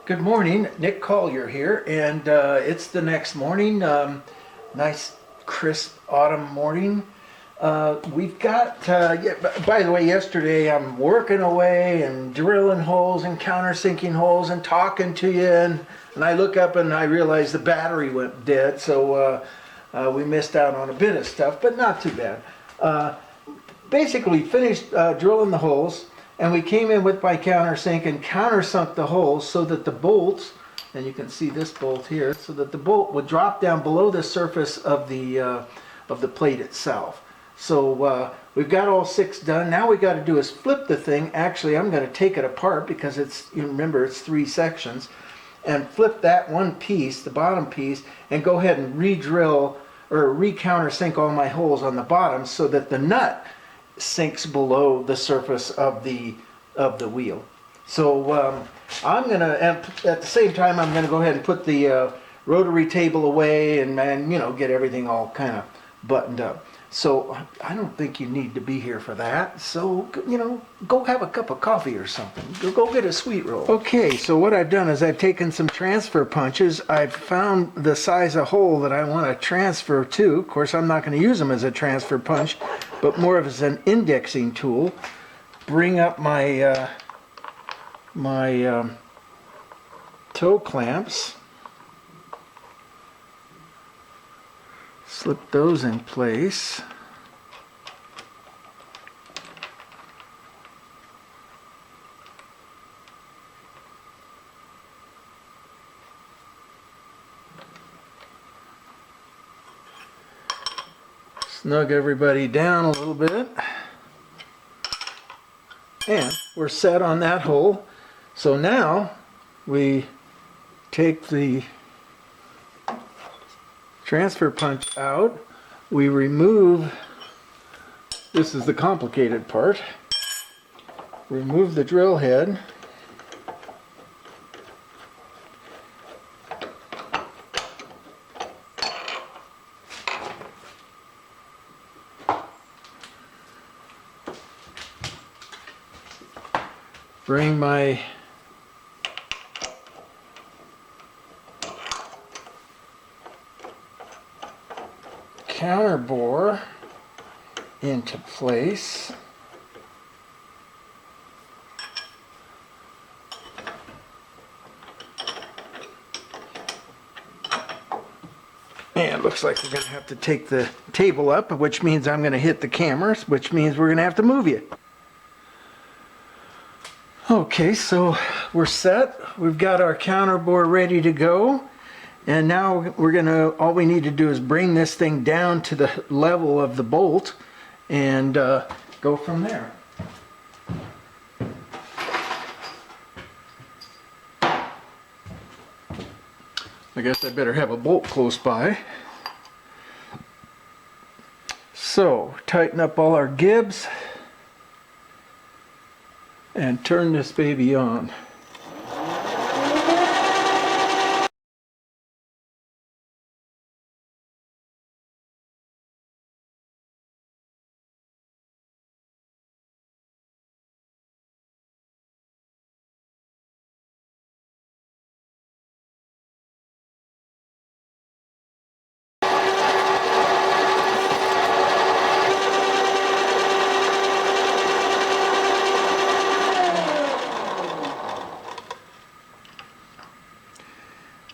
Good morning, Nick Collier here, and it's the next morning. Nice, crisp autumn morning. We've got, by the way, yesterday I'm working away and drilling holes and countersinking holes and talking to you, and I look up and I realize the battery went dead, so we missed out on a bit of stuff, but not too bad. Basically finished drilling the holes. And we came in with my countersink and countersunk the holes so that the bolts, and you can see this bolt here, so that the bolt would drop down below the surface of the plate itself. So we've got all 6 done. Now we got to do is flip the thing. Actually, I'm going to take it apart because it's, you remember, it's 3 sections, and flip that one piece, the bottom piece, and go ahead and re-drill or re-countersink all my holes on the bottom so that the nut sinks below the surface of the wheel. So I'm gonna, at the same time, I'm gonna go ahead and put the rotary table away and you know, get everything all kind of buttoned up. So I don't think you need to be here for that. So, you know, go have a cup of coffee or something. Go get a sweet roll. Okay, so what I've done is I've taken some transfer punches. I've found the size of hole that I want to transfer to. Of course, I'm not going to use them as a transfer punch, but more of as an indexing tool. Bring up my toe clamps. Slip those in place. Snug everybody down a little bit. And we're set on that hole. So now we take the transfer punch out. We remove, this is the complicated part, remove the drill head. Bring my counterbore into place. And it looks like we're going to have to take the table up, which means I'm going to hit the cameras, which means we're going to have to move you. Okay, so we're set. We've got our counterbore ready to go. And now we're gonna, all we need to do is bring this thing down to the level of the bolt and go from there. I guess I better have a bolt close by. So, tighten up all our gibs and turn this baby on.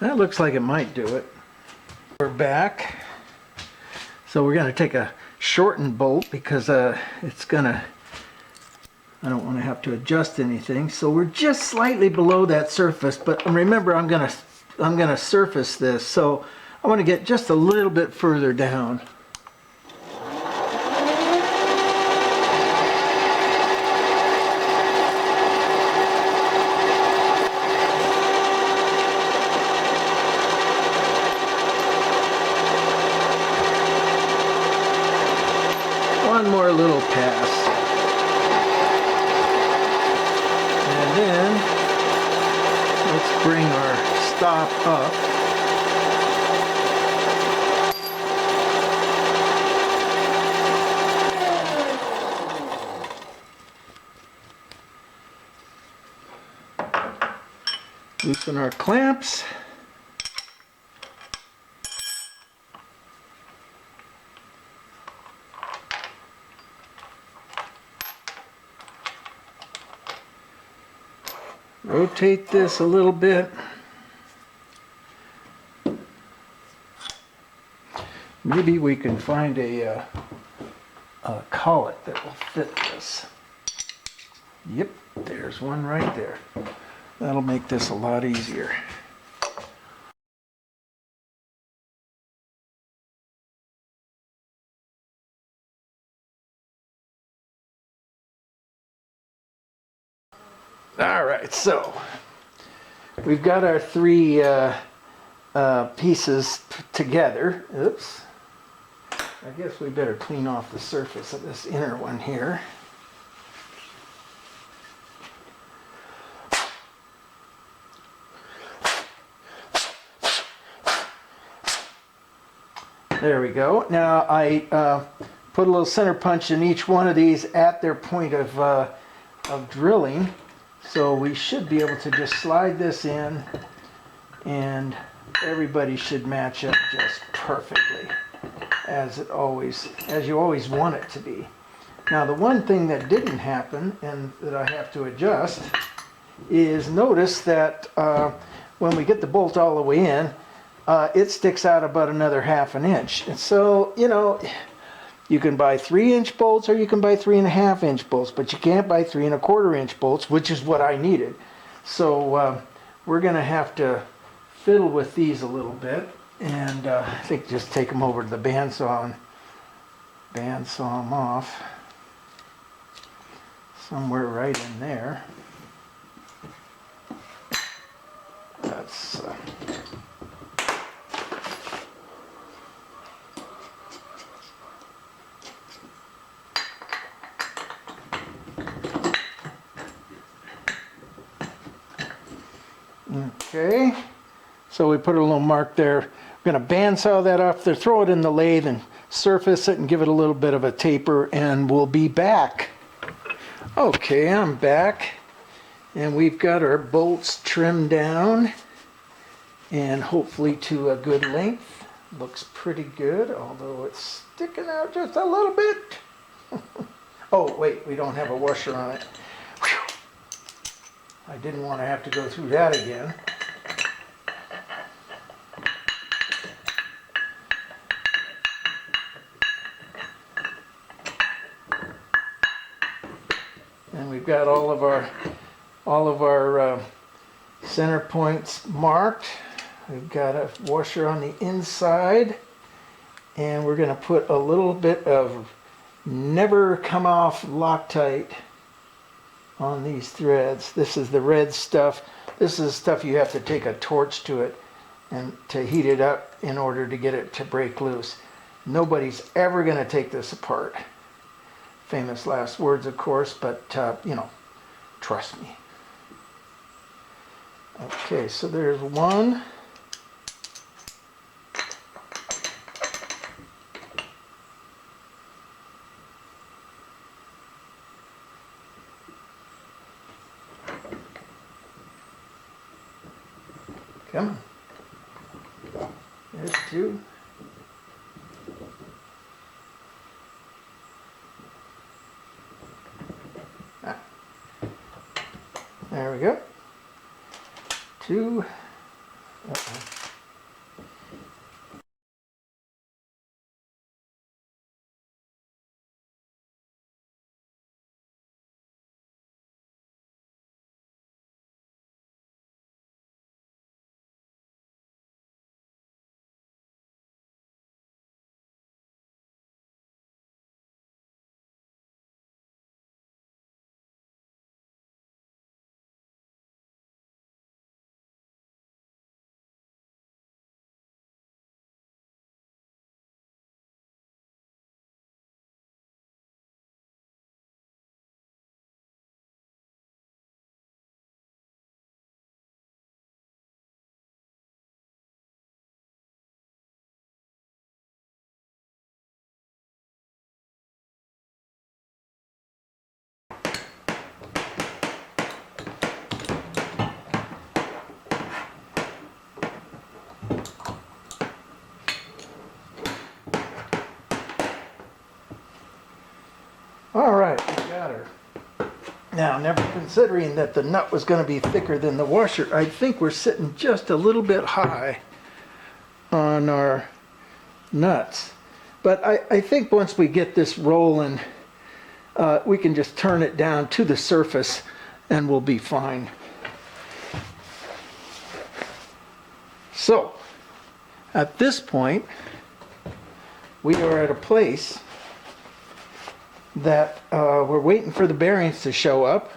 That looks like it might do it. We're back. So we're going to take a shortened bolt because it's going to, I don't want to have to adjust anything. So we're just slightly below that surface, but remember I'm going to surface this. So I want to get just a little bit further down. One more little pass. And then let's bring our stop up. Loosen our clamps. Rotate this a little bit. Maybe we can find a collet that will fit this. Yep, there's one right there. That'll make this a lot easier. All right, so we've got our three pieces together. Oops. I guess we better clean off the surface of this inner one here. There we go. Now I put a little center punch in each one of these at their point of drilling. So we should be able to just slide this in and everybody should match up just perfectly as you always want it to be. Now the one thing that didn't happen and that I have to adjust is notice that when we get the bolt all the way in, it sticks out about another ½ inch. And so, you know, you can buy 3-inch bolts or you can buy 3.5-inch bolts, but you can't buy 3¼ inch bolts, which is what I needed. So we're going to have to fiddle with these a little bit, and I think just take them over to the bandsaw and bandsaw them off somewhere right in there. That's okay, so we put a little mark there. We're going to bandsaw that off there, throw it in the lathe and surface it and give it a little bit of a taper, and we'll be back. Okay, I'm back, and we've got our bolts trimmed down and hopefully to a good length. Looks pretty good, although it's sticking out just a little bit. Oh wait, we don't have a washer on it. I didn't want to have to go through that again. And we've got all of our center points marked. We've got a washer on the inside, and we're going to put a little bit of never come off Loctite on these threads. This is the red stuff. This is stuff you have to take a torch to it and to heat it up in order to get it to break loose. Nobody's ever going to take this apart. Famous last words, of course, but you know, trust me. Okay, so there's one. Come on. There's two. Ah. There we go. Two. Uh-oh. All right, we got her. Now, never considering that the nut was going to be thicker than the washer, I think we're sitting just a little bit high on our nuts. But I think once we get this rolling, we can just turn it down to the surface and we'll be fine. So, at this point, we are at a place that we're waiting for the bearings to show up.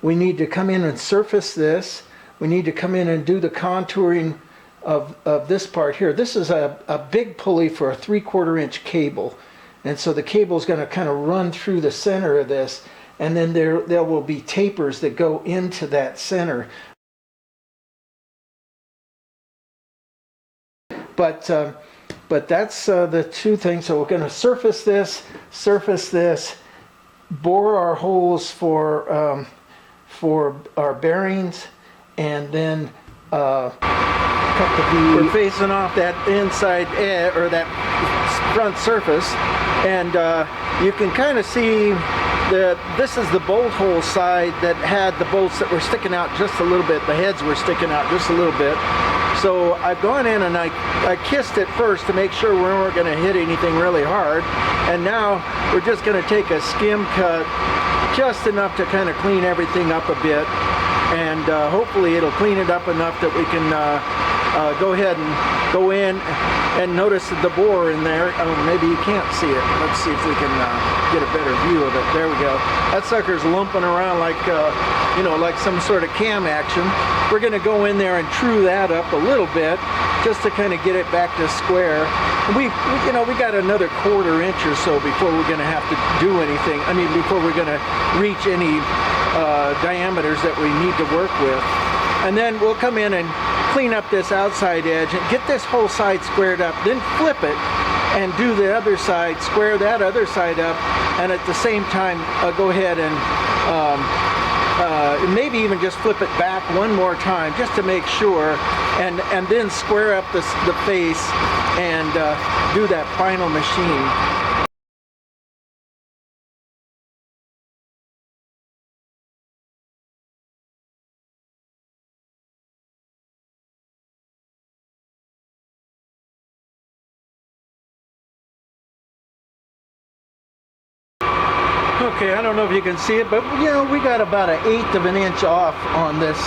We need to come in and surface this. We need to come in and do the contouring of this part here. This is a big pulley for a 3/4 inch cable. And so the cable is going to kind of run through the center of this, and then there will be tapers that go into that center. But that's the two things. So we're going to surface this, bore our holes for our bearings, and then cut the V. We're facing off that inside edge, or that front surface, and you can kind of see this is the bolt hole side that had the bolts that were sticking out just a little bit. The heads were sticking out just a little bit. So I've gone in and I kissed it first to make sure we weren't going to hit anything really hard. And now we're just going to take a skim cut, just enough to kind of clean everything up a bit. And hopefully it'll clean it up enough that we can go ahead and go in and notice the bore in there. Maybe you can't see it. Let's see if we can get a better view of it. There we go. That sucker's lumping around like, you know, like some sort of cam action. We're going to go in there and true that up a little bit just to kind of get it back to square. We got another 1/4 inch or so before we're going to have to do anything. I mean, before we're going to reach any diameters that we need to work with. And then we'll come in and clean up this outside edge and get this whole side squared up, then flip it and do the other side, square that other side up, and at the same time go ahead and maybe even just flip it back one more time just to make sure, and then square up the face and do that final machine. Okay, I don't know if you can see it, but you know, we got about 1/8 of an inch off on this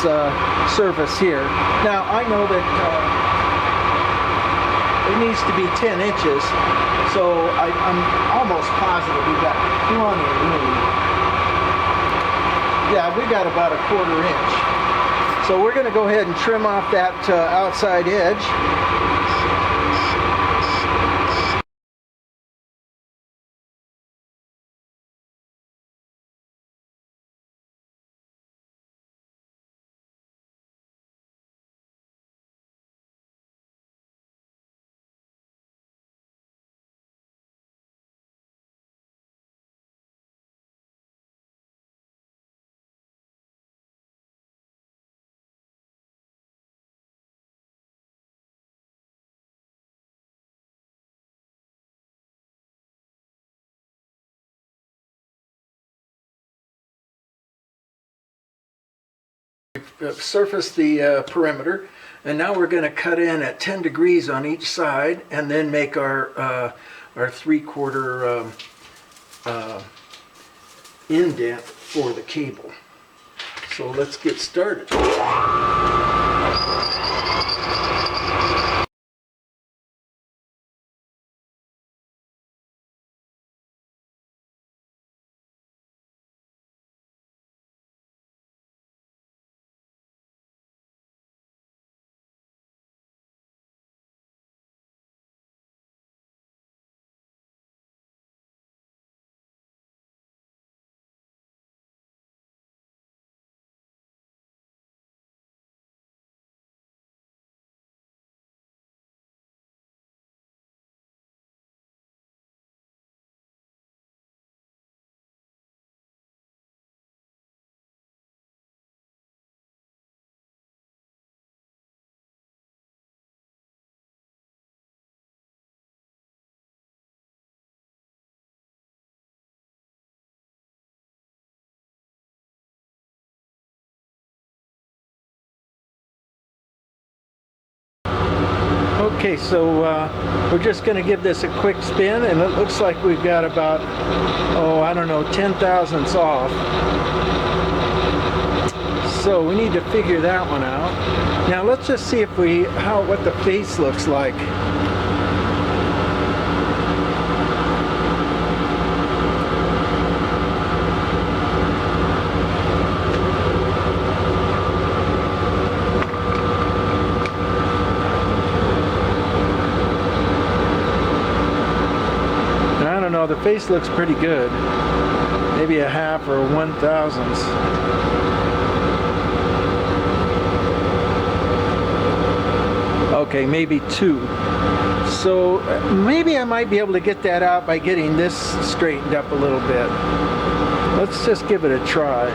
surface here. Now, I know that it needs to be 10 inches, so I'm almost positive we got plenty of room. Yeah, we got about 1/4 inch. So we're going to go ahead and trim off that outside edge. Surface the perimeter, and now we're going to cut in at 10 degrees on each side and then make our 3/4 indent for the cable. So let's get started. Okay, so we're just going to give this a quick spin, and it looks like we've got about, oh, I don't know, 10 thousandths off. So we need to figure that one out. Now let's just see if what the face looks like. I don't know, the face looks pretty good. Maybe a half or 1/1000th. Okay, maybe 2. So maybe I might be able to get that out by getting this straightened up a little bit. Let's just give it a try.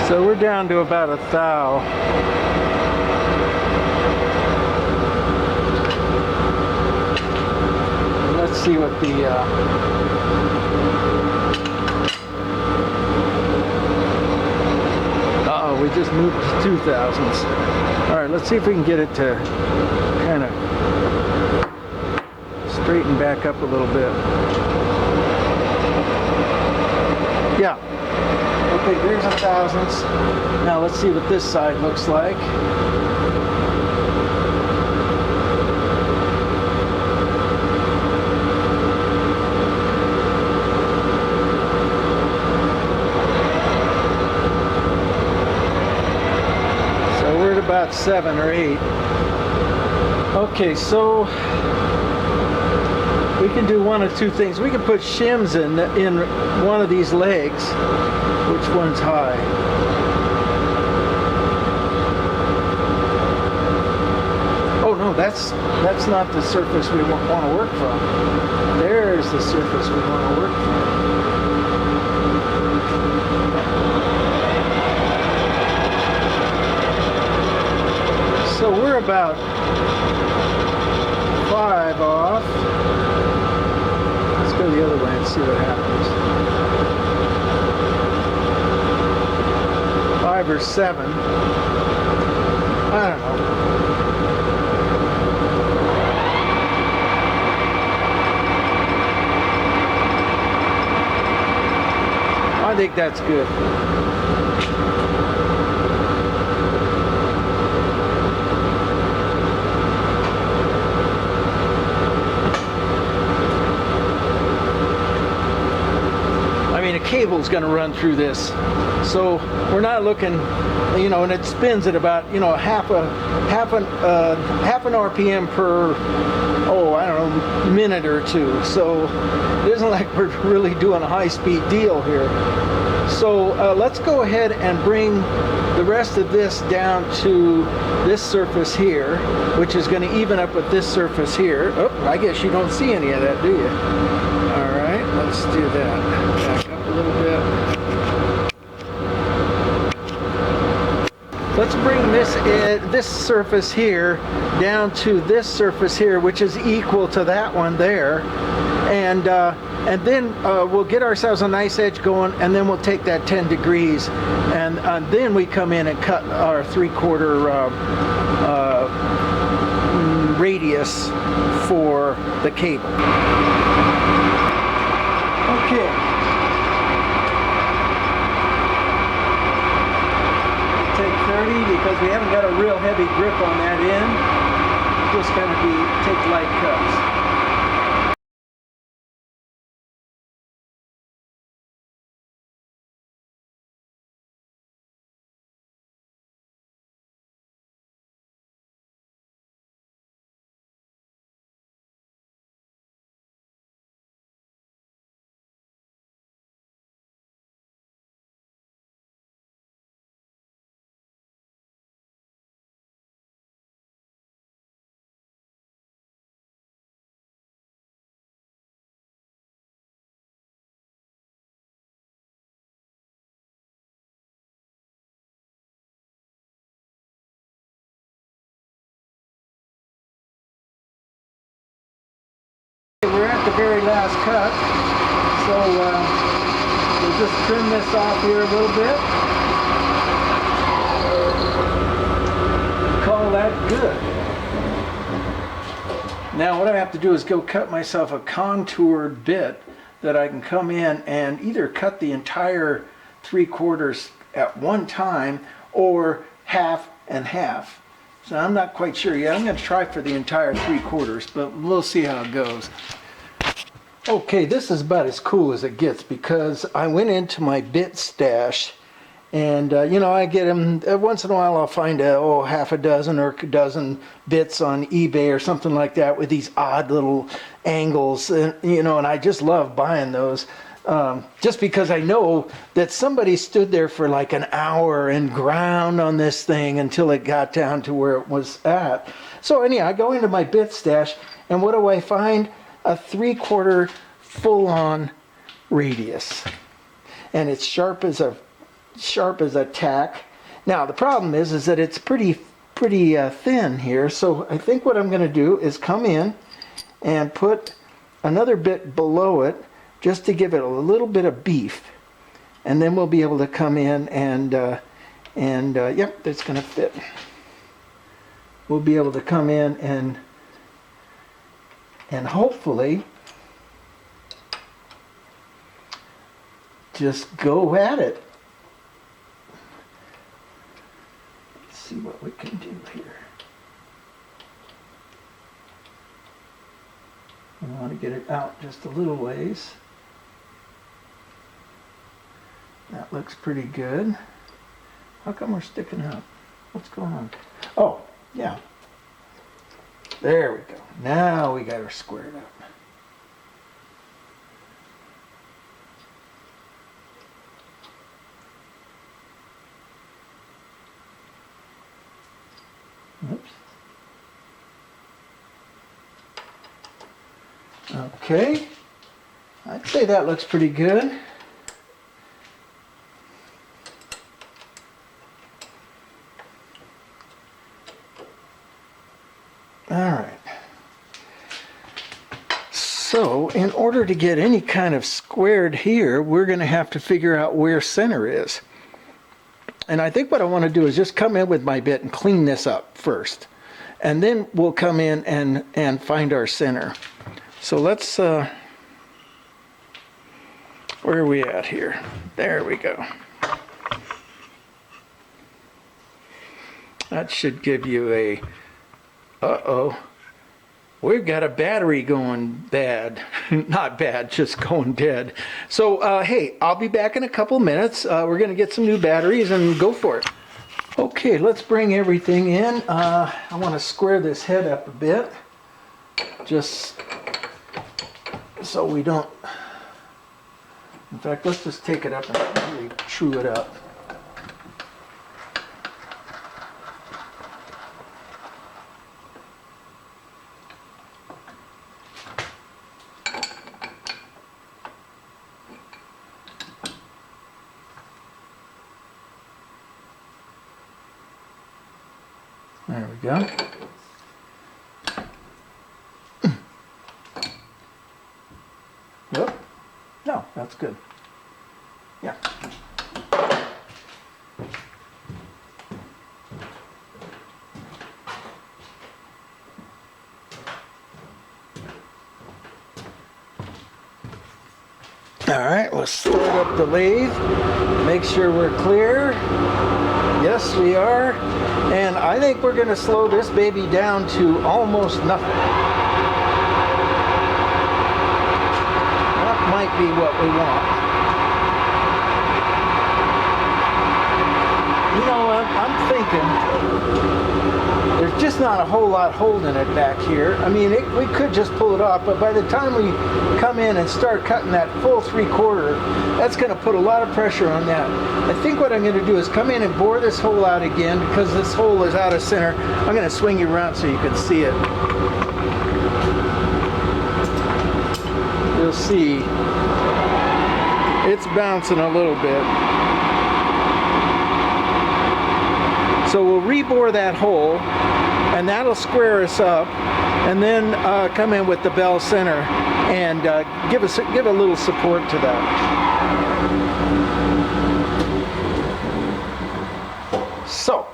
So we're down to about 1/1000. Let's see what the we just moved to 2/1000ths. All right, let's see if we can get it to kind of straighten back up a little bit. Yeah. Okay, there's 1/1000ths. Now let's see what this side looks like. So we're at about 7 or 8. Okay, so we can do one of two things. We can put shims in one of these legs. Which one's high? Oh no, that's not the surface we want to work from. There's the surface we want to work from. So we're about 5 off. Let's go the other way and see what happens. 5 or 7. I don't know. I think that's good. I mean, a cable's going to run through this, so we're not looking, you know, and it spins at about, you know, half an RPM per, oh, I don't know, minute or two. So it isn't like we're really doing a high-speed deal here. So let's go ahead and bring the rest of this down to this surface here, which is going to even up with this surface here. Oh, I guess you don't see any of that, do you? All right, let's do that. Back up a little bit. Let's bring this surface here down to this surface here, which is equal to that one there, and then we'll get ourselves a nice edge going, and then we'll take that 10 degrees, and then we come in and cut our 3/4 radius for the cable. Okay. Take 30 because we haven't got a real heavy grip on that end. Just going to take light cuts. the very last cut. So we'll just trim this off here a little bit. Call that good. Now what I have to do is go cut myself a contoured bit that I can come in and either cut the entire 3/4 at one time or half and half. So I'm not quite sure yet. I'm going to try for the entire 3/4, but we'll see how it goes. Okay, this is about as cool as it gets because I went into my bit stash and you know, I get them once in a while. I'll find half a dozen or a dozen bits on eBay or something like that with these odd little angles, and you know, and I just love buying those. Just because I know that somebody stood there for like an hour and ground on this thing until it got down to where it was at. So anyhow, I go into my bit stash and what do I find? A 3/4 full-on radius, and it's sharp as a tack. Now the problem is that it's pretty thin here. So I think what I'm going to do is come in and put another bit below it, just to give it a little bit of beef, and then we'll be able to come in and yep, that's going to fit. We'll be able to come in and hopefully just go at it. Let's see what we can do here. I want to get it out just a little ways. That looks pretty good. How come we're sticking out? What's going on? Oh, yeah. There we go. Now we got her squared up. Oops. Okay. I'd say that looks pretty good. Alright, so in order to get any kind of squared here, we're going to have to figure out where center is. And I think what I want to do is just come in with my bit and clean this up first. And then we'll come in and find our center. So let's, where are we at here? There we go. That should give you a... Uh-oh, we've got a battery going bad. Not bad, just going dead. So, hey, I'll be back in a couple minutes. We're going to get some new batteries and go for it. Okay, let's bring everything in. I want to square this head up a bit, just so we don't... In fact, let's just take it up and really true it up. There we go. Yep. No, that's good. Yeah. All right, let's start up the lathe. Make sure we're clear. Yes, we are. And I think we're going to slow this baby down to almost nothing. That might be what we want. You know what? I'm thinking there's just not a whole lot holding it back here. I mean, we could just pull it off, but by the time we come in and start cutting that full 3/4, that's going to put a lot of pressure on that. I think what I'm going to do is come in and bore this hole out again, because this hole is out of center. I'm going to swing you around so you can see it. You'll see it's bouncing a little bit. So we'll rebore that hole, and that'll square us up, and then come in with the bell center and give a little support to that. So,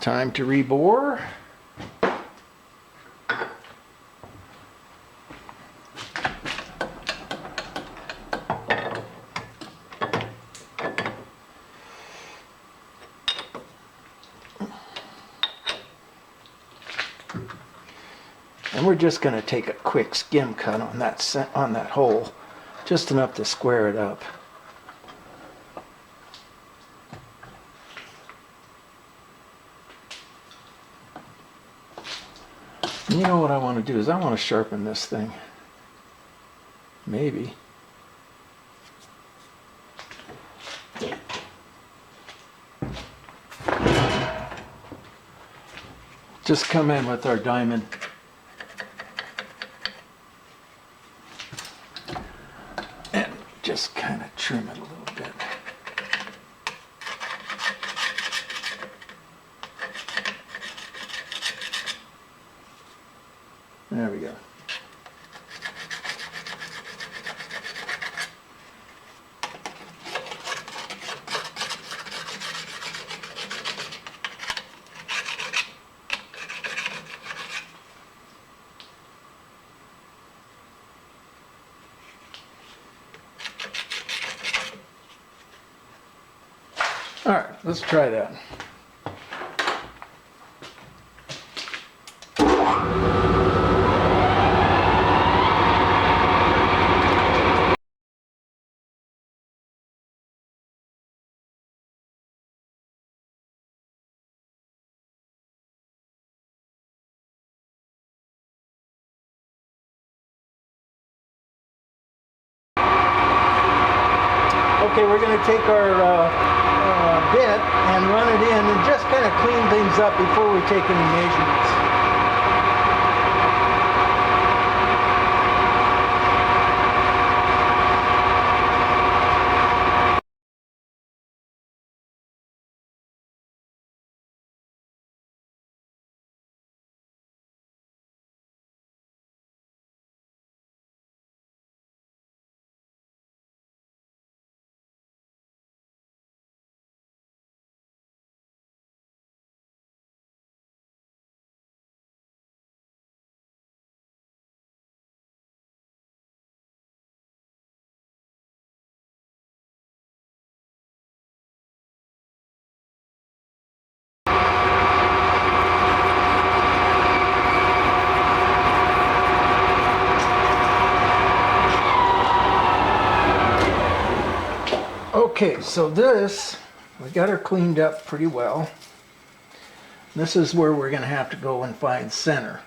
time to rebore. And we're just going to take a quick skim cut on that hole, just enough to square it up. You know what I want to do is I want to sharpen this thing. Maybe. Just come in with our diamond. And just kind of trim it a little bit. There we go. All right, let's try that. Okay, we're going to take our bit and run it in and just kind of clean things up before we take any measurements. Okay, so we got her cleaned up pretty well. This is where we're going to have to go and find center.